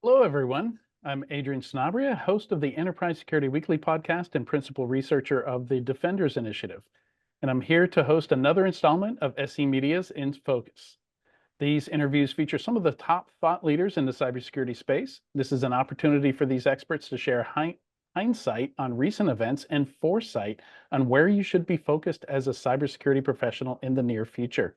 Hello, everyone. I'm Adrian Sanabria, host of the Enterprise Security Weekly podcast and principal researcher of the Defenders Initiative. And I'm here to host another installment of SE Media's InFocus. These interviews feature some of the top thought leaders in the cybersecurity space. This is an opportunity for these experts to share hindsight on recent events and foresight on where you should be focused as a cybersecurity professional in the near future.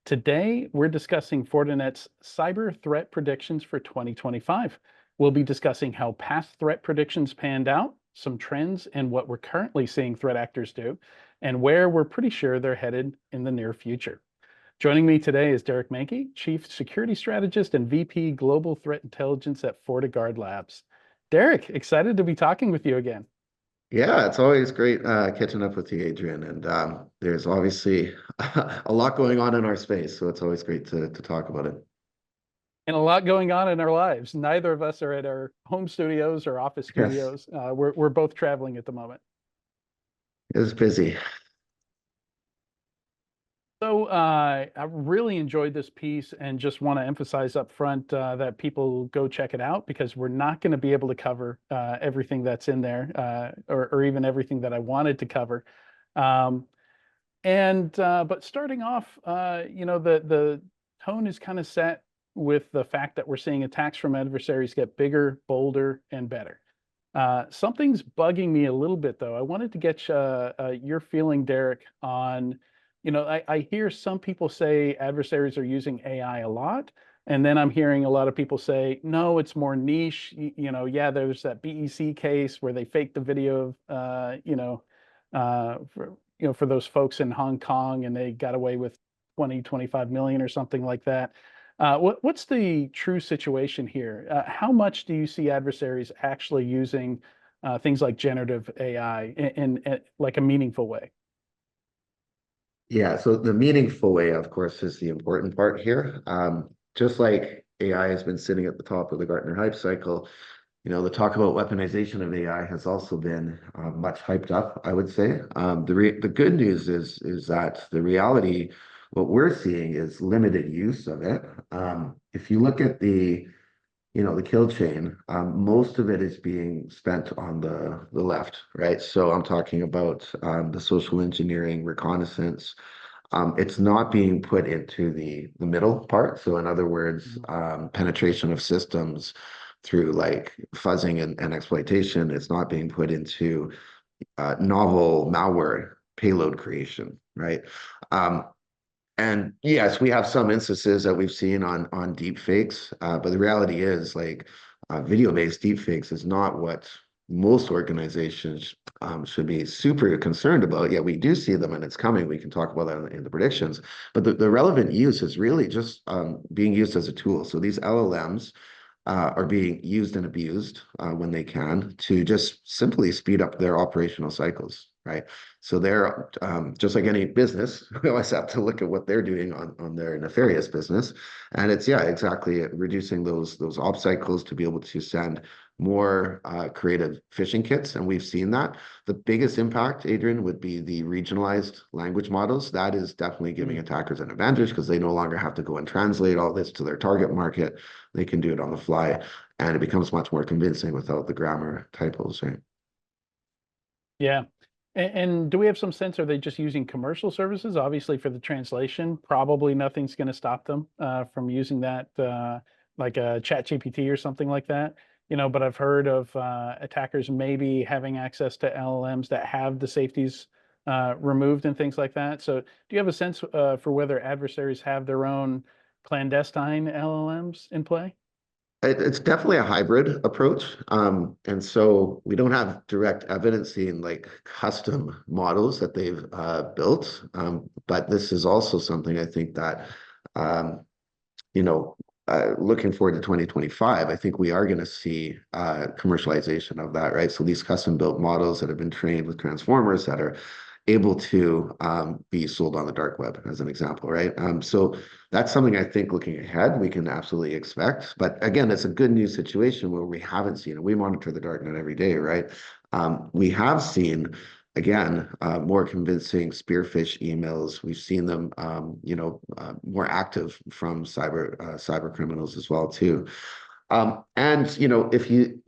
Today, we're discussing Fortinet's cyber threat predictions for 2025. We'll be discussing how past threat predictions panned out, some trends and what we're currently seeing threat actors do, and where we're pretty sure they're headed in the near future. Joining me today is Derek Manky, Chief Security Strategist and VP Global Threat Intelligence at FortiGuard Labs. Derek, excited to be talking with you again. Yeah, it's always great catching up with you, Adrian. And there's obviously a lot going on in our space, so it's always great to talk about it. And a lot going on in our lives. Neither of us are at our home studios or office Yes, studios. We're both traveling at the moment. it's busy. So I really enjoyed this piece and just want to emphasize up front that people go check it out because we're not going to be able to cover everything that's in there or even everything that I wanted to cover. Um, but starting off, the tone is kind of set with the fact that we're seeing attacks from adversaries get bigger, bolder, and better. Something's bugging me a little bit, though. I wanted to get your feeling, Derek, on, I hear some people say adversaries are using AI a lot, and then I'm hearing a lot of people say, no, it's more niche. Yeah, there's that BEC case where they faked the video of, for those folks in Hong Kong, and they got away with 20, 25 million or something like that. What's the true situation here? How much do you see adversaries actually using things like generative AI in like a meaningful way? Yeah, so the meaningful way, of course, is the important part here. Just like AI has been sitting at the top of the Gartner hype cycle, the talk about weaponization of AI has also been much hyped up, I would say. The good news is that the reality, what we're seeing is limited use of it. If you look at the kill chain, most of it is being spent on the left, right? So I'm talking about the social engineering reconnaissance. It's not being put into the middle part. So in other words, Mhm. penetration of systems through like fuzzing and exploitation. It's not being put into novel malware payload creation, right? Um, and yes, we have some instances that we've seen on deep fakes, but the reality is like video-based deep fakes is not what most organizations should be super concerned about. Yeah, we do see them and it's coming. We can talk about that in the predictions, but the relevant use is really just being used as a tool. So these LLMs are being used and abused when they can to just simply speed up their operational cycles, right? So they're just like any business, we always have to look at what they're doing on their nefarious business. And it's, yeah, exactly reducing those op cycles to be able to send more creative phishing kits. And we've seen that. The biggest impact, Adrian, would be the regionalized language models. That is definitely giving Mm. attackers an advantage because they no longer have to go and translate all this to their target market. They can do it on the fly, and it becomes much more convincing without the grammar typos, right? Yeah. And do we have some sense, are they just using commercial services? Obviously, for the translation, probably nothing's going to stop them from using that, like a chat GPT or something like that. But I've heard of attackers maybe having access to LLMs that have the safeties removed and things like that. So do you have a sense for whether adversaries have their own clandestine LLMs in play? It's definitely a hybrid approach. And so we don't have direct evidence in like custom models that they've built. But this is also something I think that, um, you know, looking forward to 2025, I think we are going to see commercialization of that, right? So these custom built models that have been trained with transformers that are able to be sold on the dark web, as an example, right? So that's something I think looking ahead we can absolutely expect. But again, it's a good news situation where we haven't seen it. We monitor the darknet every day, right? We have seen again, more convincing spearfish emails. We've seen them, more active from cyber criminals as well too. And if you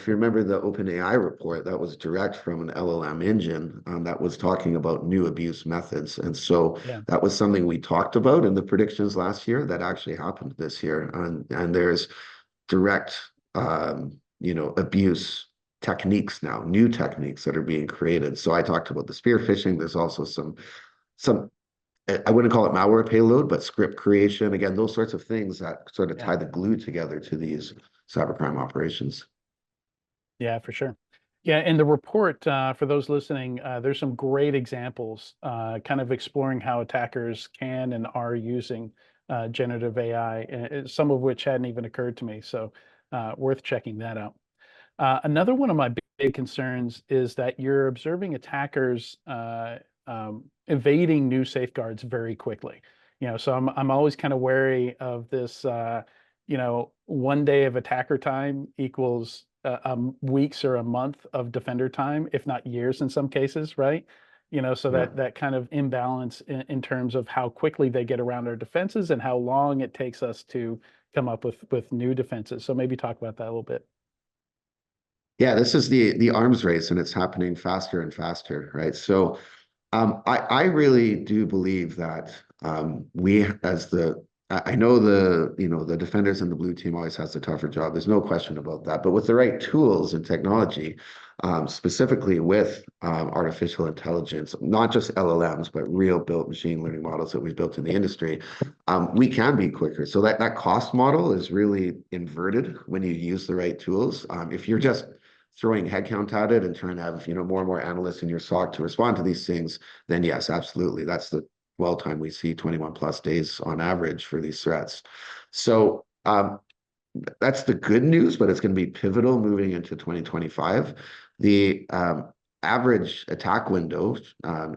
remember the OpenAI report, that was direct from an LLM engine that was talking about new abuse methods. And so Yeah. that was something we talked about in the predictions last year that actually happened this year. And there's direct, abuse techniques now, new techniques that are being created. So I talked about the spear phishing. There's also some I wouldn't call it malware payload, but script creation. Again, those sorts of things that sort of Yeah. tie the glue together to these cybercrime operations. Yeah, for sure. Yeah, in the report, for those listening, there's some great examples, kind of exploring how attackers can and are using generative AI, some of which hadn't even occurred to me. So, worth checking that out. Another one of my big concerns is that you're observing attackers evading new safeguards very quickly. So I'm always kind of wary of this. 1 day of attacker time equals weeks or a month of defender time, if not years in some cases, right? So Yeah. that kind of imbalance in terms of how quickly they get around our defenses and how long it takes us to come up with new defenses. So maybe talk about that a little bit. Yeah, this is the arms race, and it's happening faster and faster, right? So I really do believe that we as I know the defenders and the blue team always has the tougher job. There's no question about that. But with the right tools and technology, specifically with artificial intelligence, not just LLMs, but real built machine learning models that we've built in the industry, we can be quicker. So that cost model is really inverted when you use the right tools. If you're just throwing headcount at it and trying to have more and more analysts in your SOC to respond to these things, then yes, absolutely. That's the dwell time we see 21 plus days on average for these threats. So that's the good news, but it's going to be pivotal moving into 2025. The average attack window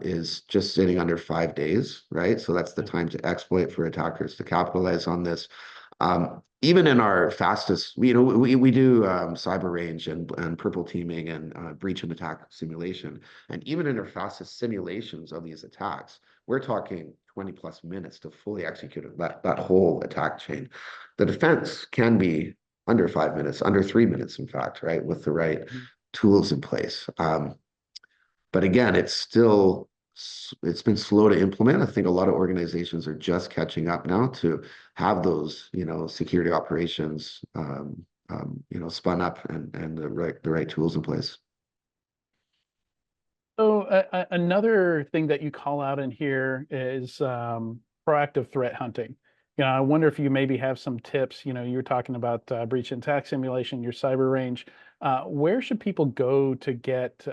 is just sitting under 5 days, right? So that's the time to exploit for attackers to capitalize on this. Even in our fastest, we do cyber range and purple teaming and breach and attack simulation. And even in our fastest simulations of these attacks, we're talking 20 plus minutes to fully execute that whole attack chain. The defense can be under 5 minutes, under 3 minutes, in fact, right, with the right Mhm. tools in place. But again, it's been slow to implement. I think a lot of organizations are just catching up now to have those, security operations, spun up and the right tools in place. So another thing that you call out in here is proactive threat hunting. I wonder if you maybe have some tips. You were talking about breach and attack simulation, your cyber range. Where should people go to get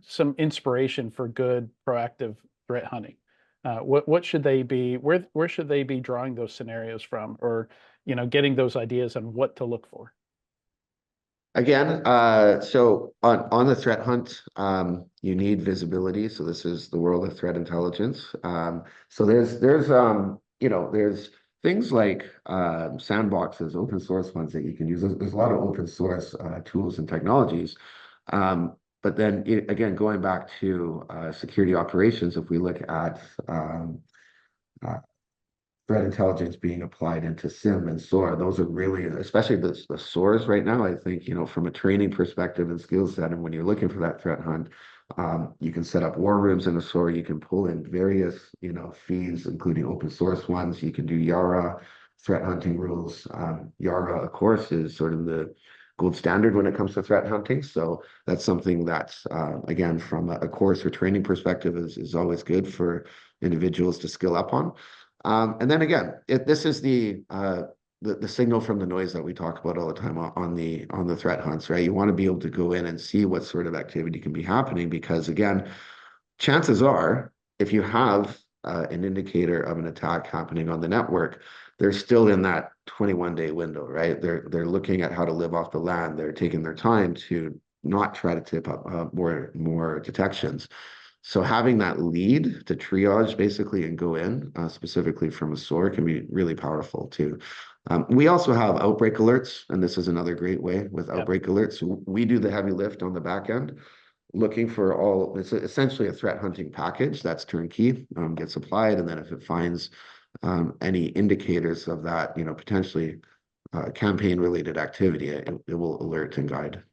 some inspiration for good proactive threat hunting? What should they be? Where should they be drawing those scenarios from, or getting those ideas on what to look for? Again, so on the threat hunt, you need visibility. So this is the world of threat intelligence. So there's things like sandboxes, open source ones that you can use. There's a lot of open source tools and technologies. But then again, going back to security operations, if we look at uh, threat intelligence being applied into SIM and SOAR. Those are really, especially the SOARs right now, I think, from a training perspective and skill set, and when you're looking for that threat hunt, you can set up war rooms in a SOAR. You can pull in various, feeds, including open source ones. You can do Yara threat hunting rules. Yara, of course, is sort of the gold standard when it comes to threat hunting. So that's something that's, again, from a course or training perspective is always good for individuals to skill up on. And then again, this is the signal from the noise that we talk about all the time on the threat hunts, right? You want to be able to go in and see what sort of activity can be happening because again, chances are if you have an indicator of an attack happening on the network, they're still in that 21-day window, right? They're looking at how to live off the land. They're taking their time to not try to tip up more detections. So having that lead to triage basically and go in specifically from a SOAR can be really powerful too. We also have outbreak alerts, and this is another great way with Yep. outbreak alerts. We do the heavy lift on the back end, looking for it's essentially a threat hunting package that's turnkey, gets applied, and then if it finds any indicators of that, potentially campaign-related activity, it will alert and guide.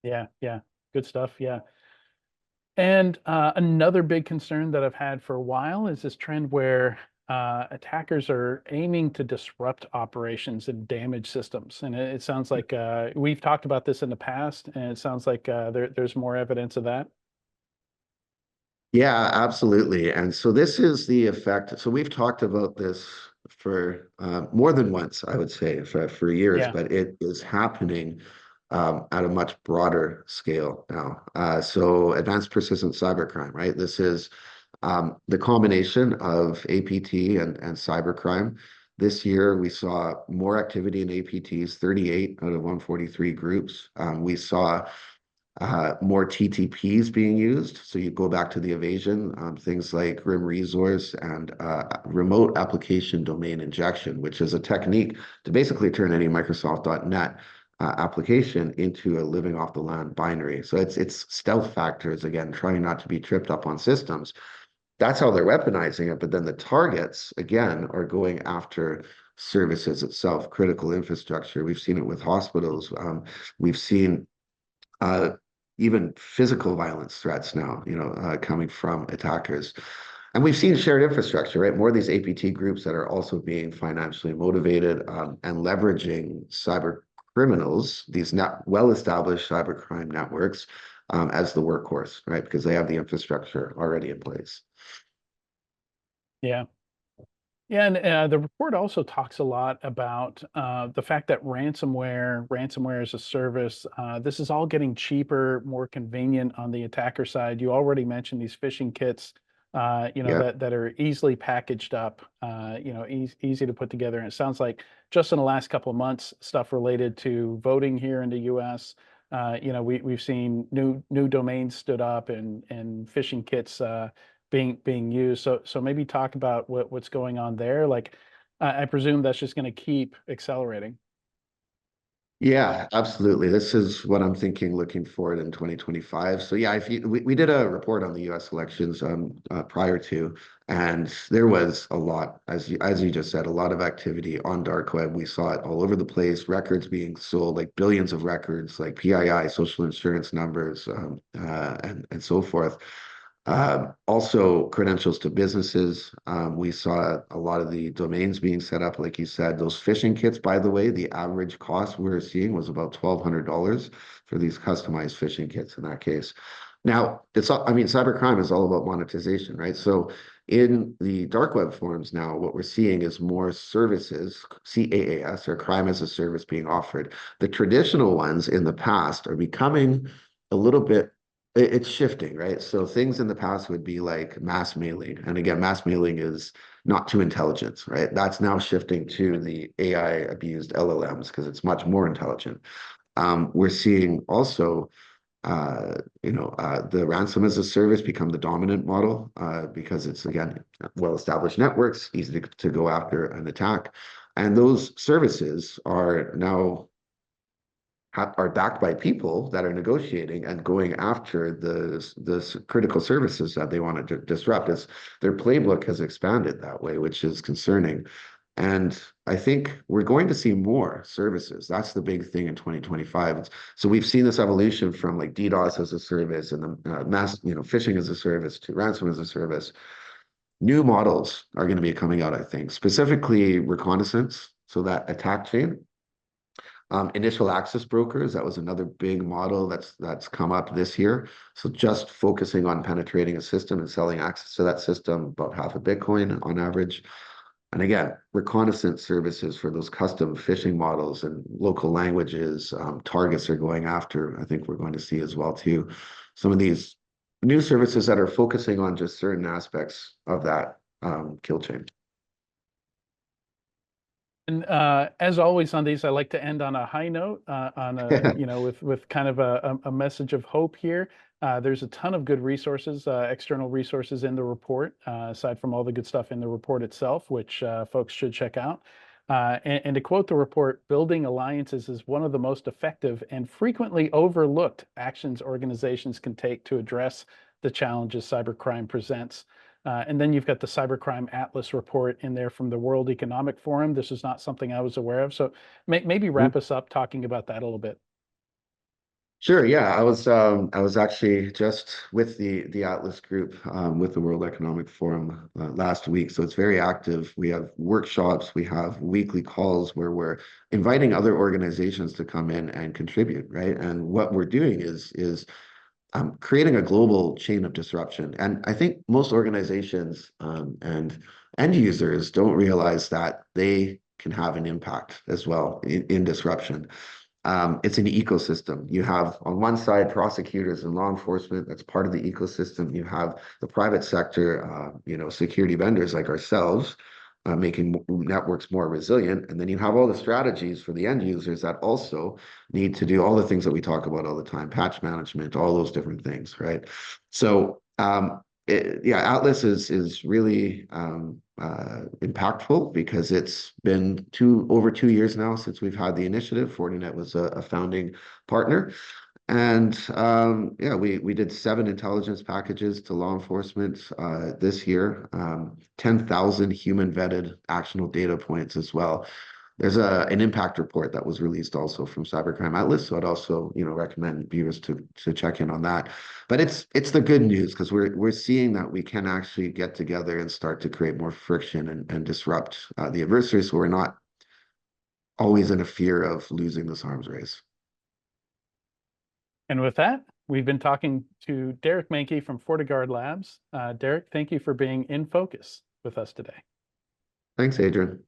Yeah, yeah, good stuff. Yeah. And another big concern that I've had for a while is this trend where attackers are aiming to disrupt operations and damage systems. And it sounds like we've talked about this in the past, and it sounds like there's more evidence of that. Yeah, absolutely. And so this is the effect. So we've talked about this for more than once, I would say, for years, Yeah, but it is happening at a much broader scale now. So advanced persistent cybercrime, right? This is the combination of APT and cybercrime. This year, we saw more activity in APTs, 38 out of 143 groups. We saw more TTPs being used. So you go back to the evasion, things like RIM resource and remote application domain injection, which is a technique to basically turn any Microsoft.NET application into a living off the land binary. So it's stealth factors, again, trying not to be tripped up on systems. That's how they're weaponizing it. But then the targets, again, are going after services itself, critical infrastructure. We've seen it with hospitals. We've seen uh, even physical violence threats now, coming from attackers. And we've seen shared infrastructure, right? More of these APT groups that are also being financially motivated and leveraging cyber criminals, these well-established cybercrime networks, as the workhorse, right? Because they have the infrastructure already in place. yeah. Yeah, and the report also talks a lot about the fact that ransomware as a service, this is all getting cheaper, more convenient on the attacker side. You already mentioned these phishing kits, Yeah. that are easily packaged up, easy to put together. And it sounds like just in the last couple of months, stuff related to voting here in the U.S. We've seen new domains stood up and phishing kits being used. So maybe talk about what's going on there. Like, I presume that's just going to keep accelerating. Yeah, absolutely. This is what I'm thinking looking forward in 2025. So yeah, if we did a report on the US elections prior to, and there was a lot, as you just said, a lot of activity on dark web. We saw it all over the place, records being sold, like billions of records, like PII, social insurance numbers, and so forth. Also, credentials to businesses. We saw a lot of the domains being set up, like you said. Those phishing kits, by the way, the average cost we were seeing was about $1,200 for these customized phishing kits in that case. Now, cybercrime is all about monetization, right? So in the dark web forums now, what we're seeing is more services, CAAS, or crime as a service being offered. The traditional ones in the past are becoming a little bit it's shifting, right? So things in the past would be like mass mailing. And again, mass mailing is not to intelligence, right? That's now shifting to the AI abused LLMs because it's much more intelligent. We're seeing also, the ransom as a service become the dominant model because it's, again, well-established networks, easy to go after an attack. And those services are now are backed by people that are negotiating and going after the critical services that they want to disrupt. Their playbook has expanded that way, which is concerning. And I think we're going to see more services. That's the big thing in 2025. So we've seen this evolution from like DDoS as a service and the phishing as a service to ransom as a service. New models are going to be coming out, I think, specifically reconnaissance. So that attack chain, initial access brokers, that was another big model that's come up this year. So just focusing on penetrating a system and selling access to that system, about half a Bitcoin on average. And again, reconnaissance services for those custom phishing models and local languages, targets are going after. I think we're going to see as well too some of these new services that are focusing on just certain aspects of that kill chain. And as always on these, I like to end on a high note, with kind of a message of hope here. There's a ton of good resources, external resources in the report, aside from all the good stuff in the report itself, which folks should check out. And to quote the report, building alliances is one of the most effective and frequently overlooked actions organizations can take to address the challenges cybercrime presents. And then you've got the Cybercrime Atlas report in there from the World Economic Forum. This is not something I was aware of. So maybe wrap us up talking about that a little bit. Sure, yeah. I was actually just with the Atlas group with the World Economic Forum last week. So it's very active. We have workshops, we have weekly calls where we're inviting other organizations to come in and contribute, right? And what we're doing is creating a global chain of disruption. And I think most organizations and end users don't realize that they can have an impact as well in disruption. It's an ecosystem. You have on one side prosecutors and law enforcement. That's part of the ecosystem. You have the private sector, security vendors like ourselves, making networks more resilient. And then you have all the strategies for the end users that also need to do all the things that we talk about all the time, patch management, all those different things, right? So Atlas is really impactful because it's been over 2 years now since we've had the initiative. Fortinet was a founding partner. And we did 7 intelligence packages to law enforcement this year, 10,000 human vetted actionable data points as well. There's an impact report that was released also from Cybercrime Atlas, so I'd also recommend viewers to check in on that. But it's the good news because we're seeing that we can actually get together and start to create more friction and disrupt the adversary, so we're not always in a fear of losing this arms race. And with that, we've been talking to Derek Manky from FortiGuard Labs. Derek, thank you for being in focus with us today. Thanks, Adrian.